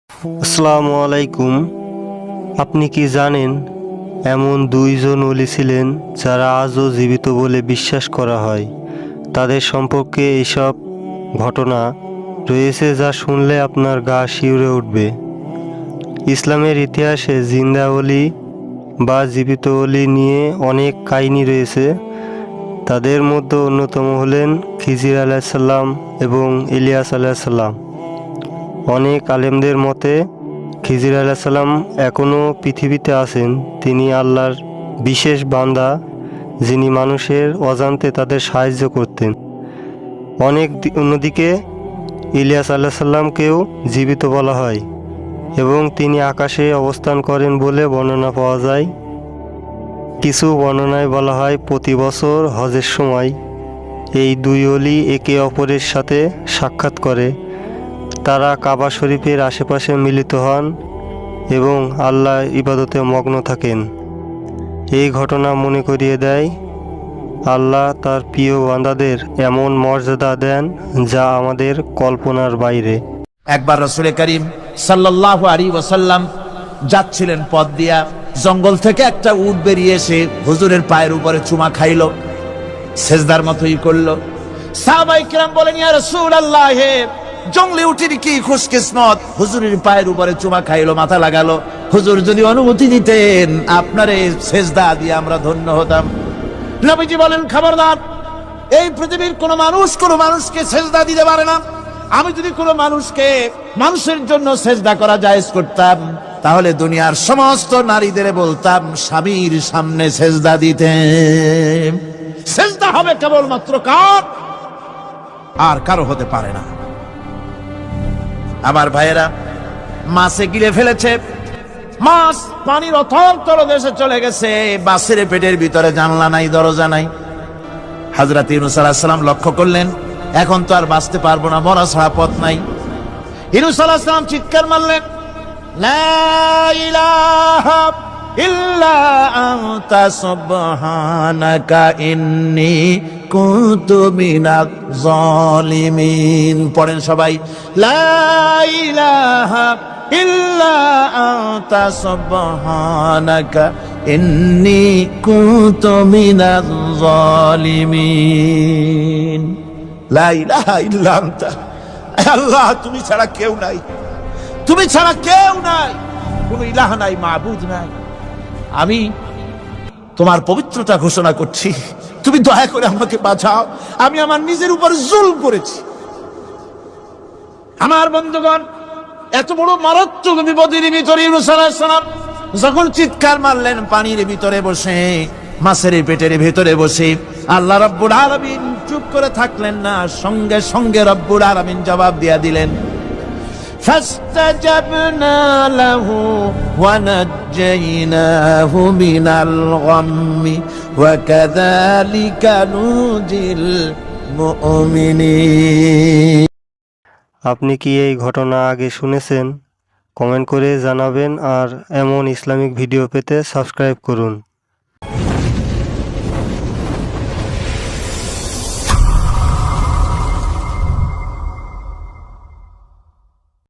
আসসালামু আলাইকুম। আপনি কি জানেন এমন দুইজন ওলি ছিলেন যারা আজও জীবিত বলে বিশ্বাস করা হয়? তাদের সম্পর্কে এইসব ঘটনা রয়েছে যা শুনলে আপনার গা শিউরে উঠবে। ইসলামের ইতিহাসে জিন্দা ওলি বা জীবিত ওলি নিয়ে অনেক কাহিনী রয়েছে। তাদের মধ্যে অন্যতম হলেন খিজির আলাইসাল্লাম এবং ইলিয়াস আলাইসাল্লাম। অনেক আলেমদের মতে খিজির আলাইসাল্লাম এখনও পৃথিবীতে আছেন। তিনি আল্লাহর বিশেষ বান্দা, যিনি মানুষের অজান্তে তাদের সাহায্য করতেন। অন্যদিকে ইলিয়াস আলাইসাল্লামকেও জীবিত বলা হয় এবং তিনি আকাশে অবস্থান করেন বলে বর্ণনা পাওয়া যায়। কিছু বর্ণনায় বলা হয় প্রতি বছর হজের সময় এই দুই ওলি একে অপরের সাথে সাক্ষাৎ করে। তারা কাবা শরীফের আশেপাশে মিলিত হন এবং আল্লাহ ইবাদতে মগ্ন থাকেন। এই ঘটনা মনে করিয়ে দেয় আল্লাহ তার প্রিয় বান্দাদের এমন মর্যাদা দেন যা আমাদের কল্পনার বাইরে। একবার রাসূল করিম সাল্লাল্লাহু আলাইহি ওয়াসাল্লাম যাচ্ছিলেন পথ দিয়া, জঙ্গল থেকে একটা উট বেরিয়ে এসে হুজুরের পায়ের উপরে চুমা খাইলো, সেজদার মতোই করলো। সাহাবায়ে কিরাম বলেন, ইয়া রাসূলুল্লাহ, জঙ্গলে উটের কি খুশকিসমত, হুজুরের পায়ের উপরে চুমা খাইলো, মাথা লাগালো। হুজুর যদি অনুমতি দিতেন আপনার এই সেজদা দিয়ে আমরা ধন্য হতাম। নবীজি বলেন, খবরদার, এই পৃথিবীর কোন মানুষকে সেজদা দিতে পারে না। আমি যদি কোনো মানুষের জন্য সেজদা করা জায়েজ করতাম, তাহলে দুনিয়ার সমস্ত নারীদের বলতাম স্বামীর সামনে সেজদা দিতে। সেজদা হবে কেবলমাত্র কার, আর কারো হতে পারে না। আমার ভাইয়েরা, মাছে গিলে ফেলেছে, মাছ পানির অথম তলদেশে চলে গেছে, মাছের পেটের ভিতরে জানলা নাই, দরজা নাই। হযরত ইউনূস আলাইহিস সালাম লক্ষ্য করলেন, এখন তো আর বাঁচতে পারবো না, মরা ছাড়া পথ নাই। ইউনূস আলাইহিস সালাম চিৎকার মারলেন, লা ইলাহা ইল্লা আনতা সুবহানাকা ইন্নী কুনতু মিনাজ জালিমিন। পড়েন সবাই, লা ইলাহা ইল্লা আনতা সুবহানাকা ইন্নী কুনতু মিনাজ জালিমিন। লা ইলাহা ইল্লা আনতা, আল্লাহ তুমি ছাড়া কেউ নাই, তুমি ছাড়া কেউ নাই, কোনো ইলাহ নাই, মাবুদ নাই। আমি তোমার পবিত্রতা ঘোষণা করছি, তুমি দয়া করে আমাকে বাঁচাও, আমি আমার নিজের উপর জুলম করেছি। আমার বন্ধুগণ, এত বড় মারাত্মক বিপদের ভিতরে ইউনূস আলাইহিস সালাম যখন চিৎকার মারলেন, পানির ভিতরে বসে, মাছের পেটের ভিতরে বসে, আল্লাহ রাব্বুল আলামিন চুপ করে থাকলেন না, সঙ্গে সঙ্গে রাব্বুল আলামিন জবাব দিয়া দিলেন, فاستجبنا له ونجيناه من الغم وكذلك ننجي المؤمنين। আপনি কি এই ঘটনা আগে শুনেছেন? কমেন্ট করে জানাবেন আর এমন ইসলামিক ভিডিও পেতে সাবস্ক্রাইব করুন।